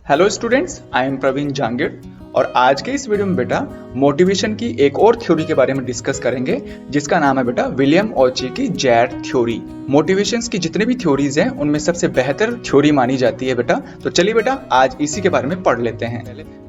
Hello students, I am Praveen Jangid और आज के इस वीडियो में बेटा मोटिवेशन की एक और थ्योरी के बारे में डिस्कस करेंगे जिसका नाम है बेटा विलियम ऑची की जैड थ्योरी। मोटिवेशंस की जितने भी थ्योरीज हैं उनमें सबसे बेहतर थ्योरी मानी जाती है बेटा। तो चलिए बेटा आज इसी के बारे में पढ़ लेते हैं।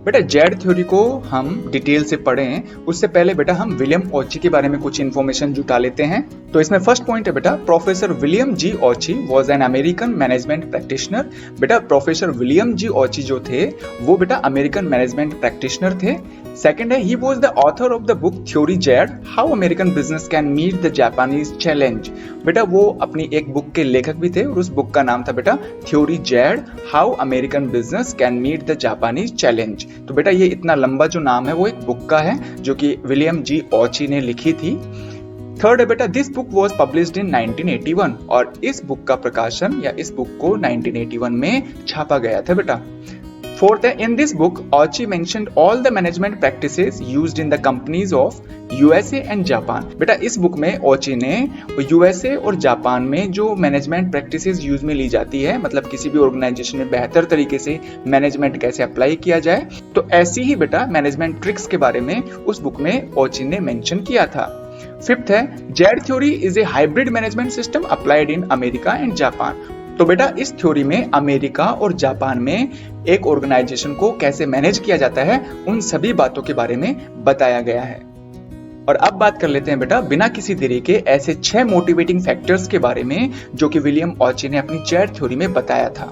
बेटा जैड थ्योरी को हम डिटेल से पढ़ें उससे पहले बेटा हम विलियम ऑची के बारे में कुछ इन्फॉर्मेशन जुटा लेते हैं। तो इसमें फर्स्ट पॉइंट है बेटा professor William G Ouchi was an American management practitioner. बेटा प्रोफेसर विलियम जी ऑची जो थे वो बेटा अमेरिकन मैनेजमेंट प्रैक्टिशनर थे। सेकंड है he was the author of the book theory Z how American business can meet the Japanese challenge. बेटा वो अपनी एक बुक के लेखक भी थे और उस बुक का नाम था बेटा theory Z how American business can meet the Japanese challenge. तो बेटा ये इतना लंबा जो नाम है वो एक बुक का है जो कि विलियम जी ऑची ने लिखी थी। थर्ड है बेटा this book was published in 1981 और इस बुक का प्रकाशन या इस बुक को 1981 में छापा गया था बेटा। फोर्थ है in this book Ouchi mentioned all the management practices used in the companies of USA and Japan. बेटा इस बुक में ऑची ने यूएसए और जापान में जो मैनेजमेंट प्रैक्टिसेस यूज में ली जाती है, मतलब किसी भी ऑर्गेनाइजेशन में बेहतर तरीके से मैनेजमेंट कैसे अप्लाई किया जाए, तो ऐसी ही बेटा मैनेजमेंट ट्रिक्स के बारे में उस बुक में ऑची ने मेंशन किया था। फिफ्थ है Z theory is a hybrid management system applied in America and Japan. तो बेटा इस थ्योरी में अमेरिका और जापान में एक ऑर्गेनाइजेशन को कैसे मैनेज किया जाता है उन सभी बातों के बारे में बताया गया है। और अब बात कर लेते हैं बेटा बिना किसी देरी के ऐसे 6 मोटिवेटिंग फैक्टर्स के बारे में जो कि विलियम ऑची ने अपनी जैड थ्योरी में बताया था।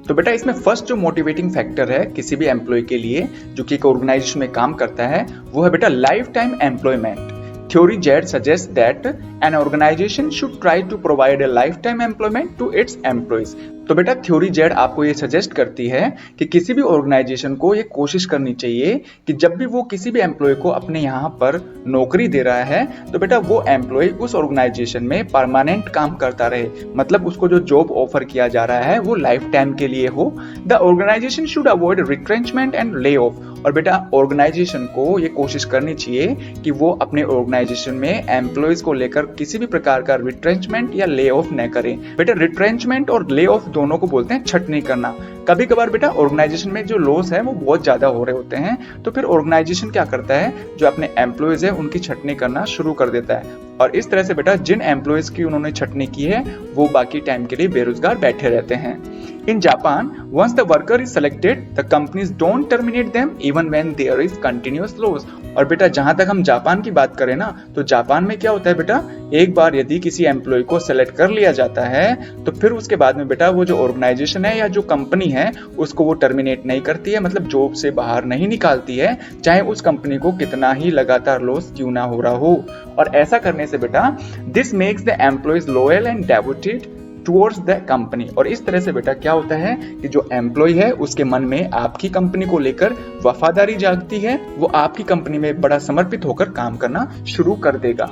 तो बेटा इसमें फर्स्ट जो मोटिवेटिंग फैक्टर है किसी भी एम्प्लॉय के लिए जो कि एक ऑर्गेनाइजेशन में काम करता है वो है बेटा life time employment. Theory JAD suggests that an organization should try to provide a lifetime employment to its employees. तो बेटा थ्योरी जेड आपको ये सजेस्ट करती है कि किसी भी ऑर्गेनाइजेशन को ये कोशिश करनी चाहिए कि जब भी वो किसी भी एम्प्लॉय को अपने यहाँ पर नौकरी दे रहा है तो बेटा वो एम्प्लॉय उस ऑर्गेनाइजेशन में परमानेंट काम करता रहे, मतलब उसको जो जॉब ऑफर किया जा रहा है वो लाइफ टाइम के लिए हो। The organization should avoid retrenchment and lay off. और बेटा ऑर्गेनाइजेशन को ये कोशिश करनी चाहिए कि वो अपने ऑर्गेनाइजेशन में एम्प्लॉयज को लेकर किसी भी प्रकार का रिट्रेंचमेंट या ले ऑफ न करें। बेटा रिट्रेंचमेंट और ले ऑफ दोनों को बोलते हैं छटनी करना। कभी कभार बेटा ऑर्गेनाइजेशन में जो लॉस है वो बहुत ज्यादा हो रहे होते हैं तो फिर ऑर्गेनाइजेशन क्या करता है जो अपने एम्प्लॉयज है उनकी छटनी करना शुरू कर देता है और इस तरह से बेटा जिन एम्प्लॉयज की उन्होंने छटनी की है वो बाकी टाइम के लिए बेरोजगार बैठे रहते हैं। In Japan, once the worker is selected, the companies don't terminate them even when there is continuous loss. और बेटा जहां तक हम जापान की बात करें ना तो जापान में क्या होता है बेटा एक बार यदि किसी एम्प्लॉय को सेलेक्ट कर लिया जाता है तो फिर उसके बाद में बेटा वो जो ऑर्गेनाइजेशन है या जो कंपनी है उसको वो टर्मिनेट नहीं करती है, मतलब जॉब से बाहर नहीं निकालती है, चाहे उस कंपनी को कितना ही लगातार लॉस क्यों ना हो रहा हो। और ऐसा करने से बेटा this makes the employees loyal and devoted towards the company. और इस तरह से बेटा क्या होता है कि जो एम्प्लॉय है उसके मन में आपकी कंपनी को लेकर वफादारी जागती है, वो आपकी कंपनी में बड़ा समर्पित होकर काम करना शुरू कर देगा।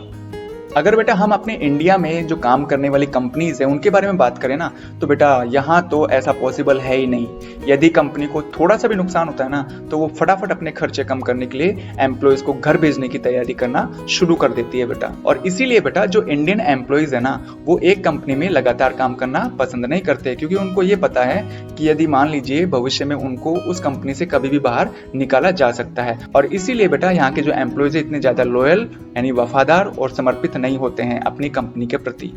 अगर बेटा हम अपने इंडिया में जो काम करने वाली कंपनीज है उनके बारे में बात करें ना तो बेटा यहाँ तो ऐसा पॉसिबल है ही नहीं। यदि कंपनी को थोड़ा सा भी नुकसान होता है ना तो वो फटाफट अपने खर्चे कम करने के लिए एम्प्लॉयज को घर भेजने की तैयारी करना शुरू कर देती है बेटा। और इसीलिए बेटा जो इंडियन एम्प्लॉयज है ना वो एक कंपनी में लगातार काम करना पसंद नहीं करते क्योंकि उनको ये पता है कि यदि मान लीजिए भविष्य में उनको उस कंपनी से कभी भी बाहर निकाला जा सकता है। और इसीलिए बेटा यहाँ के जो एम्प्लॉयज है इतने ज्यादा लॉयल यानी वफादार और समर्पित नहीं होते हैं अपनी कंपनी के प्रति।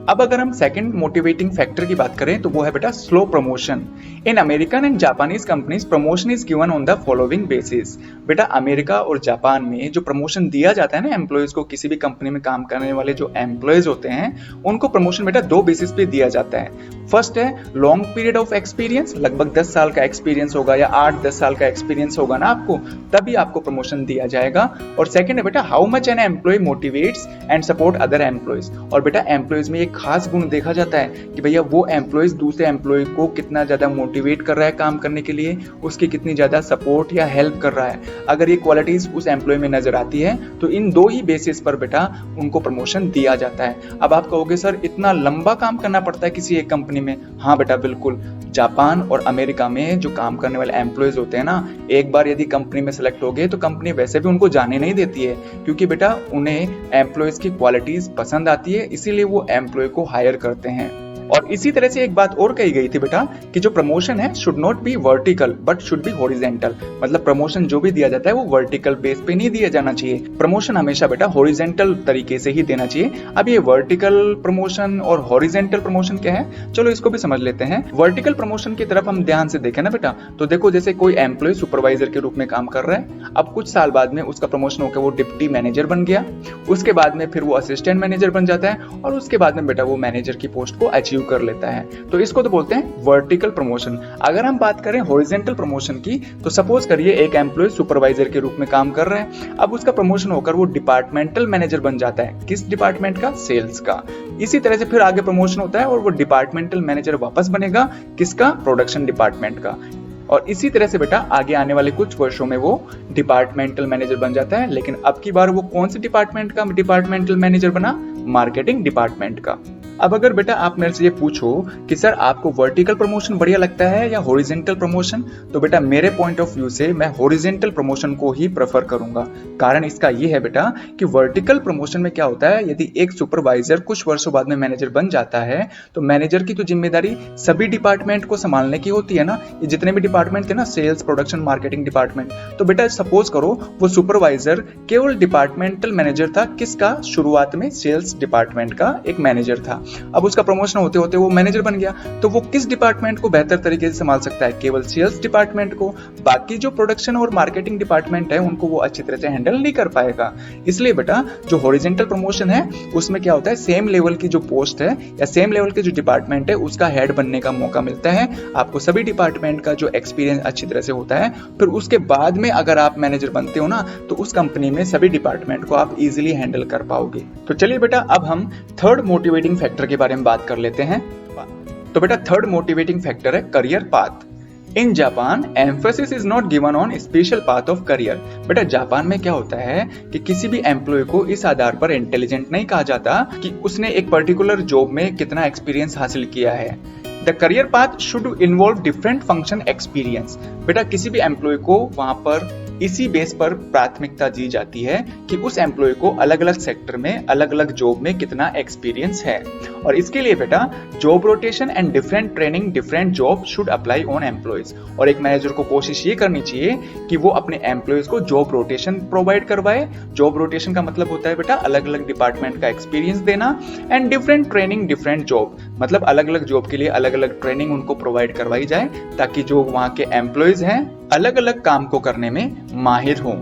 अब अगर हम सेकंड मोटिवेटिंग फैक्टर की बात करें तो वो है बेटा slow promotion. In American and Japanese companies promotion is given on the following basis. बेटा अमेरिका और जापान में जो प्रमोशन दिया जाता है ना एम्प्लॉयज को, किसी भी कंपनी में काम करने वाले जो एम्प्लॉयज होते हैं उनको प्रमोशन बेटा 2 बेसिस पे दिया जाता है। फर्स्ट है लॉन्ग पीरियड ऑफ एक्सपीरियंस, लगभग 10 साल का एक्सपीरियंस होगा या 8-10 साल का एक्सपीरियंस होगा ना आपको, तभी आपको प्रमोशन दिया जाएगा। और सेकंड है बेटा how much an employee motivates and support other employees. और बेटा एम्प्लॉयज में एक खास गुण देखा जाता है कि भैया वो एम्प्लॉयज दूसरे एम्प्लॉय को कितना ज्यादा मोटिवेट कर रहा है काम करने के लिए, उसकी कितनी ज्यादा सपोर्ट या हेल्प कर रहा है। अगर ये क्वालिटीज उस एम्प्लॉय में नजर आती है तो इन 2 ही बेसिस पर बेटा उनको प्रमोशन दिया जाता है। अब आप कहोगे सर इतना लंबा काम करना पड़ता है किसी एक कंपनी में? हाँ बेटा बिल्कुल। जापान और अमेरिका में जो काम करने वाले एम्प्लॉयज होते हैं ना, एक बार यदि कंपनी में सेलेक्ट हो गए तो कंपनी वैसे भी उनको जाने नहीं देती है क्योंकि बेटा उन्हें एम्प्लॉयज की क्वालिटीज पसंद आती है, इसीलिए वो एम्प्लॉय को हायर करते हैं। और इसी तरह से एक बात और कही गई थी बेटा कि जो प्रमोशन है should not B vertical but should be horizontal. मतलब प्रमोशन जो भी दिया जाता है वो वर्टिकल बेस पे नहीं दिया जाना चाहिए, प्रमोशन हमेशा बेटा हॉरिजेंटल तरीके से ही देना चाहिए। अब ये वर्टिकल प्रमोशन और हॉरिजेंटल प्रमोशन क्या है, चलो इसको भी समझ लेते हैं। वर्टिकल प्रमोशन की तरफ हम ध्यान से देखें ना बेटा, तो देखो जैसे कोई एम्प्लॉय सुपरवाइजर के रूप में काम कर रहा है, अब कुछ साल बाद में उसका प्रमोशन होकर वो डिप्टी मैनेजर बन गया, उसके बाद में फिर वो असिस्टेंट मैनेजर बन जाता है और उसके बाद में बेटा वो मैनेजर की पोस्ट को अचीव कर लेता है, तो इसको तो बोलते हैं वर्टिकल प्रमोशन। अगर हम बात करें हॉरिजेंटल प्रमोशन की, तो सपोज करिए एक एम्प्लॉय सुपरवाइजर के रूप में काम कर रहा है, अब उसका प्रमोशन होकर वो डिपार्टमेंटल मैनेजर बन जाता है। किस डिपार्टमेंट का? सेल्स का। इसी तरह से फिर आगे प्रमोशन होता है और वो डिपार्टमेंटल मैनेजर वापस बनेगा, किसका? प्रोडक्शन डिपार्टमेंट का। और इसी तरह से बेटा आगे आने वाले कुछ वर्षों में वो डिपार्टमेंटल मैनेजर बन जाता है, लेकिन अब की बार वो कौन से डिपार्टमेंट का डिपार्टमेंटल मैनेजर बना? मार्केटिंग डिपार्टमेंट का। अब अगर बेटा आप मेरे से ये पूछो कि सर आपको वर्टिकल प्रमोशन बढ़िया लगता है या हॉरिजेंटल प्रमोशन, तो बेटा मेरे पॉइंट ऑफ व्यू से मैं हॉरिजेंटल प्रमोशन को ही प्रेफर करूंगा। कारण इसका ये है बेटा कि वर्टिकल प्रमोशन में क्या होता है, यदि एक सुपरवाइजर कुछ वर्षों बाद में मैनेजर बन जाता है तो मैनेजर की तो जिम्मेदारी सभी डिपार्टमेंट को संभालने की होती है ना, ये जितने भी डिपार्टमेंट थे ना, सेल्स, प्रोडक्शन, मार्केटिंग डिपार्टमेंट। तो बेटा सपोज करो वो सुपरवाइजर केवल डिपार्टमेंटल मैनेजर था, किसका? शुरुआत में सेल्स डिपार्टमेंट का एक मैनेजर था। अब उसका प्रमोशन होते होते वो मैनेजर बन गया, तो वो किस डिपार्टमेंट को बेहतर तरीके से संभाल सकता है? केवल सेल्स डिपार्टमेंट को। बाकी जो प्रोडक्शन और मार्केटिंग डिपार्टमेंट है उनको वो अच्छी तरह से हैंडल नहीं कर पाएगा। इसलिए बेटा जो हॉरिजेंटल प्रमोशन है उसमें क्या होता है, सेम लेवल की जो पोस्ट है या सेम लेवल के जो डिपार्टमेंट है उसका हेड बनने का मौका मिलता है। आपको सभी डिपार्टमेंट का जो एक्सपीरियंस अच्छी तरह से होता है, फिर उसके बाद में अगर आप मैनेजर बनते हो ना, तो उस कंपनी में सभी डिपार्टमेंट को आप इजीली हैंडल कर पाओगे। तो चलिए बेटा अब हम थर्ड मोटिवेटिंग फैक्टर के बारे में बात कर लेते हैं। तो बेटा थर्ड मोटिवेटिंग फैक्टर है career path. In Japan emphasis is not given on special path of career. बेटा जापान में क्या होता है कि किसी भी एम्प्लॉय को इस आधार पर इंटेलिजेंट नहीं कहा जाता कि उसने एक पर्टिकुलर जॉब में कितना एक्सपीरियंस हासिल किया है। The career path should involve different function experience. बेटा किसी भी एम्प्लॉय को वहां पर इसी बेस पर प्राथमिकता दी जाती है कि उस एम्प्लॉय को अलग अलग सेक्टर में अलग अलग जॉब में कितना एक्सपीरियंस है। और इसके लिए बेटा job rotation and different training different job should apply on employees. और एक मैनेजर को कोशिश ये करनी चाहिए कि वो अपने एम्प्लॉयज को जॉब रोटेशन प्रोवाइड करवाए। जॉब रोटेशन का मतलब होता है बेटा अलग अलग डिपार्टमेंट का एक्सपीरियंस देना, and different training different job, मतलब अलग अलग जॉब के लिए अलग अलग ट्रेनिंग उनको प्रोवाइड करवाई जाए ताकि जो वहां के एम्प्लॉयज हैं अलग अलग काम को करने में माहिर हों।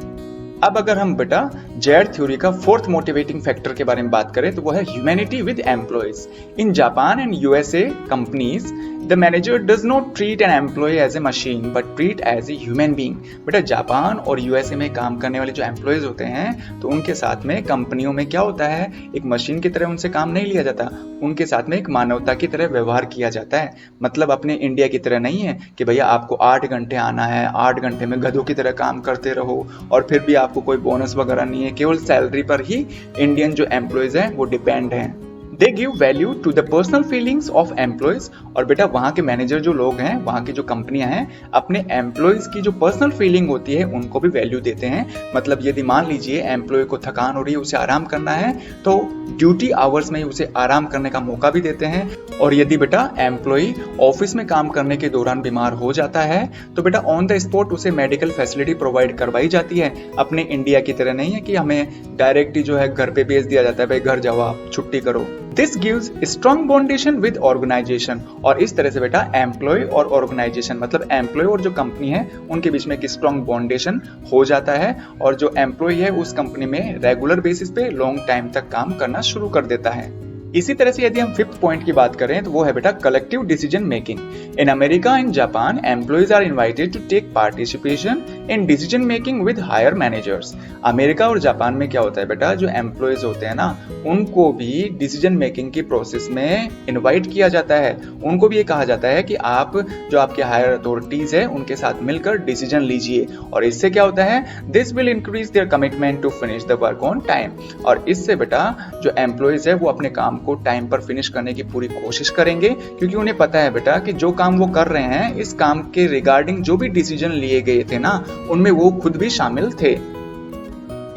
अब अगर हम बेटा जेड थ्योरी का फोर्थ मोटिवेटिंग फैक्टर के बारे में बात करें तो वो है humanity with employees. In Japan and USA companies the manager does not treat an employee as a machine but treat as a human being. बेटा जापान और यूएसए में काम करने वाले जो एम्प्लॉयज होते हैं तो उनके साथ में कंपनियों में क्या होता है, एक मशीन की तरह उनसे काम नहीं लिया जाता, उनके साथ में एक मानवता की तरह व्यवहार किया जाता है। मतलब अपने इंडिया की तरह नहीं है कि भैया आपको 8 घंटे आना है, 8 घंटे में गधों की तरह काम करते रहो और फिर भी आपको कोई बोनस वगैरह नहीं है, केवल सैलरी पर ही इंडियन जो एम्प्लॉयज हैं वो डिपेंड हैं। They give value to the personal feelings of employees. और बेटा वहाँ के मैनेजर जो लोग हैं, वहाँ की जो कंपनियां हैं, अपने एम्प्लॉयज की जो पर्सनल फीलिंग होती है उनको भी वैल्यू देते हैं। मतलब यदि मान लीजिए एम्प्लॉय को थकान हो रही है, उसे आराम करना है, तो ड्यूटी आवर्स में ही उसे आराम करने का मौका भी देते हैं। और यदि बेटा एम्प्लॉय ऑफिस में काम करने के दौरान बीमार हो जाता है तो बेटा ऑन द स्पॉट उसे मेडिकल फैसिलिटी प्रोवाइड करवाई जाती है। अपने इंडिया की तरह नहीं है कि हमें डायरेक्ट जो है घर पे भेज दिया जाता है, भाई घर जाओ आप छुट्टी करो। This gives strong bondation with organisation. और इस तरह से बेटा एम्प्लॉय और ऑर्गेनाइजेशन मतलब एम्प्लॉय और जो कंपनी है उनके बीच में एक स्ट्रॉन्ग बॉन्डेशन हो जाता है और जो एम्प्लॉय है उस कंपनी में रेगुलर बेसिस पे लॉन्ग टाइम तक काम करना शुरू कर देता है। इसी तरह से यदि हम फिफ्थ पॉइंट की बात करें तो वो है बेटा collective decision making. In America and Japan employees are invited to take participation in decision making with higher managers. America और जापान में क्या होता है बेटा, जो एम्प्लॉयज होते हैं ना उनको भी डिसीजन मेकिंग की प्रोसेस में इनवाइट किया जाता है। उनको भी ये कहा जाता है कि आप जो आपके हायर अथॉरिटीज है उनके साथ मिलकर डिसीजन लीजिए। और इससे क्या होता है, this will increase their commitment to finish the work on time. और इससे बेटा जो एम्प्लॉयज है वो अपने काम को टाइम पर फिनिश करने की पूरी कोशिश करेंगे, क्योंकि उन्हें पता है बेटा कि जो काम वो कर रहे हैं इस काम के रिगार्डिंग जो भी डिसीजन लिए गए थे ना उनमें वो खुद भी शामिल थे।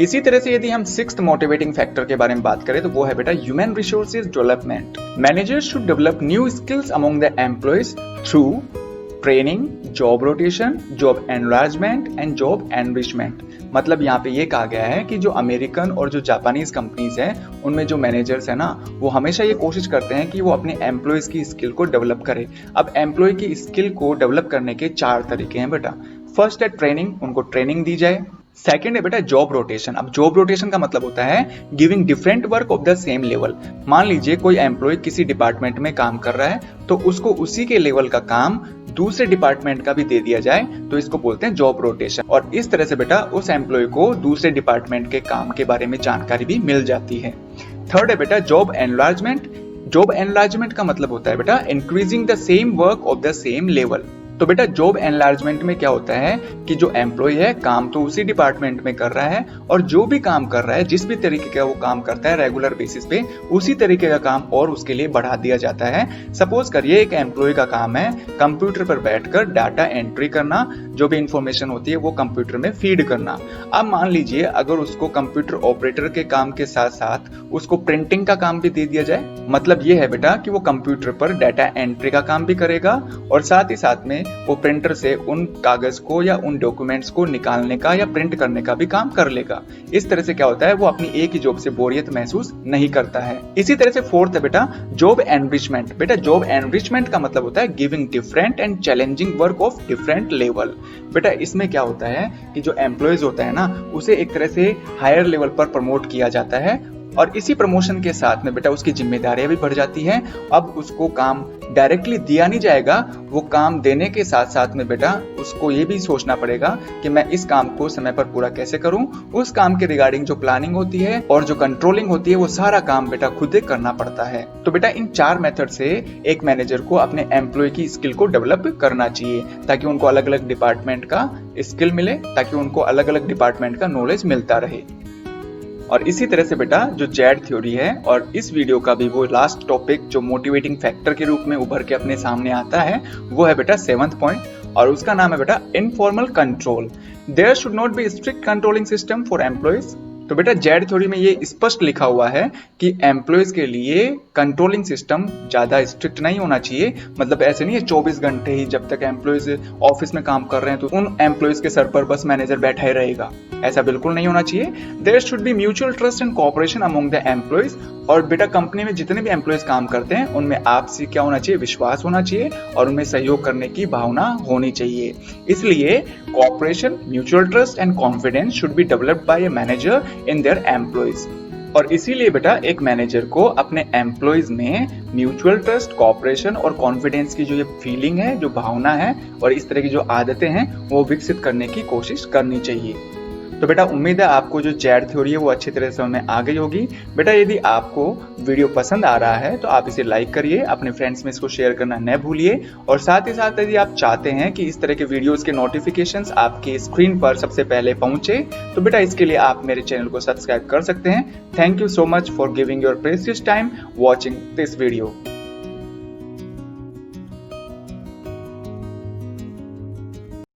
इसी तरह से यदि हम सिक्स्थ मोटिवेटिंग फैक्टर के बारे में बात करें तो वो है बेटा human resources development. Managers should develop new skills among the employees through training, job rotation, job enlargement and job enrichment. मतलब यहाँ पे ये कहा गया है कि जो अमेरिकन और जो जापानीज कंपनीज हैं उनमें जो मैनेजर्स है ना वो हमेशा ये कोशिश करते हैं कि वो अपने एम्प्लॉयज की स्किल को डेवलप करे। अब एम्प्लॉय की स्किल को डेवलप करने के 4 तरीके हैं बेटा। फर्स्ट है ट्रेनिंग, उनको ट्रेनिंग दी जाए। सेकेंड है बेटा जॉब रोटेशन। अब जॉब रोटेशन का मतलब होता है giving different work of the same level. मान लीजिए कोई एम्प्लॉय किसी डिपार्टमेंट में काम कर रहा है तो उसको उसी के लेवल का काम दूसरे डिपार्टमेंट का भी दे दिया जाए तो इसको बोलते हैं जॉब रोटेशन। और इस तरह से बेटा उस एम्प्लॉय को दूसरे डिपार्टमेंट के काम के बारे में जानकारी भी मिल जाती है। थर्ड है बेटा जॉब एनलार्जमेंट। जॉब एनलार्जमेंट का मतलब होता है बेटा increasing the same work of the same level. तो बेटा जॉब एनलार्जमेंट में क्या होता है कि जो एम्प्लॉय है काम तो उसी डिपार्टमेंट में कर रहा है और जो भी काम कर रहा है जिस भी तरीके का वो काम करता है रेगुलर बेसिस पे उसी तरीके का काम और उसके लिए बढ़ा दिया जाता है। सपोज करिए एक एम्प्लॉय का काम है कंप्यूटर पर बैठकर डाटा एंट्री करना, जो भी इंफॉर्मेशन होती है वो कंप्यूटर में फीड करना। अब मान लीजिए अगर उसको कंप्यूटर ऑपरेटर के काम के साथ साथ उसको प्रिंटिंग का काम भी दे दिया जाए, मतलब ये है बेटा कि वो कंप्यूटर पर डाटा एंट्री का काम भी करेगा और साथ ही साथ में वो प्रिंटर से उन कागज को या उन डॉक्यूमेंट्स को निकालने का या प्रिंट करने का भी काम कर लेगा। इस तरह से क्या होता है वो अपनी एक ही जॉब से बोरियत महसूस नहीं करता है। इसी तरह से फोर्थ है बेटा जॉब एनरिचमेंट। बेटा जॉब एनरिचमेंट का मतलब होता है giving different and challenging work of different level. बेटा इसमें क्या होता है कि जो एम्प्लॉयज होता है ना उसे एक तरह से हायर लेवल पर प्रमोट किया जाता है और इसी प्रमोशन के साथ में बेटा उसकी जिम्मेदारियां भी बढ़ जाती हैं। अब उसको काम डायरेक्टली दिया नहीं जाएगा, वो काम देने के साथ साथ में बेटा उसको ये भी सोचना पड़ेगा कि मैं इस काम को समय पर पूरा कैसे करूं। उस काम के रिगार्डिंग जो प्लानिंग होती है और जो कंट्रोलिंग होती है वो सारा काम बेटा खुद ही करना पड़ता है। तो बेटा इन 4 मेथड से एक मैनेजर को अपने एम्प्लॉय की स्किल को डेवलप करना चाहिए ताकि उनको अलग अलग डिपार्टमेंट का स्किल मिले, ताकि उनको अलग अलग डिपार्टमेंट का नॉलेज मिलता रहे। और इसी तरह से बेटा जो जेड थ्योरी है और इस वीडियो का भी वो लास्ट टॉपिक जो मोटिवेटिंग फैक्टर के रूप में उभर के अपने सामने आता है वो है बेटा 7th पॉइंट और उसका नाम है बेटा informal control. There should not be strict controlling system for employees. तो बेटा जेड थ्योरी में ये स्पष्ट लिखा हुआ है कि एम्प्लॉयज के लिए कंट्रोलिंग सिस्टम ज्यादा स्ट्रिक्ट नहीं होना चाहिए। मतलब ऐसे नहीं है 24 घंटे ही जब तक एम्प्लॉयज ऑफिस में काम कर रहे हैं तो उन एम्प्लॉयज के सर पर बस मैनेजर बैठा ही रहेगा, ऐसा बिल्कुल नहीं होना चाहिए। There should be mutual trust and cooperation among the employees. और बेटा कंपनी में जितने भी एम्प्लॉयज काम करते हैं उनमें आपसी क्या होना चाहिए, विश्वास होना चाहिए और उनमें सहयोग करने की भावना होनी चाहिए। इसलिए cooperation, mutual trust and confidence should be developed by a manager in their employees. और इसीलिए बेटा एक मैनेजर को अपने एम्प्लॉयज में म्यूचुअल ट्रस्ट, कोऑपरेशन और कॉन्फिडेंस की जो ये फीलिंग है, जो भावना है और इस तरह की जो आदतें हैं वो विकसित करने की कोशिश करनी चाहिए। तो बेटा उम्मीद है आपको जो जेड थ्योरी है वो अच्छी तरह से समझ में आ गई होगी। बेटा यदि आपको वीडियो पसंद आ रहा है तो आप इसे लाइक करिए, अपने फ्रेंड्स में इसको शेयर करना न भूलिए और साथ ही साथ यदि आप चाहते हैं कि इस तरह के वीडियोस के नोटिफिकेशंस आपके स्क्रीन पर सबसे पहले पहुंचे तो बेटा इसके लिए आप मेरे चैनल को सब्सक्राइब कर सकते हैं। Thank you so much for giving your precious time watching this video.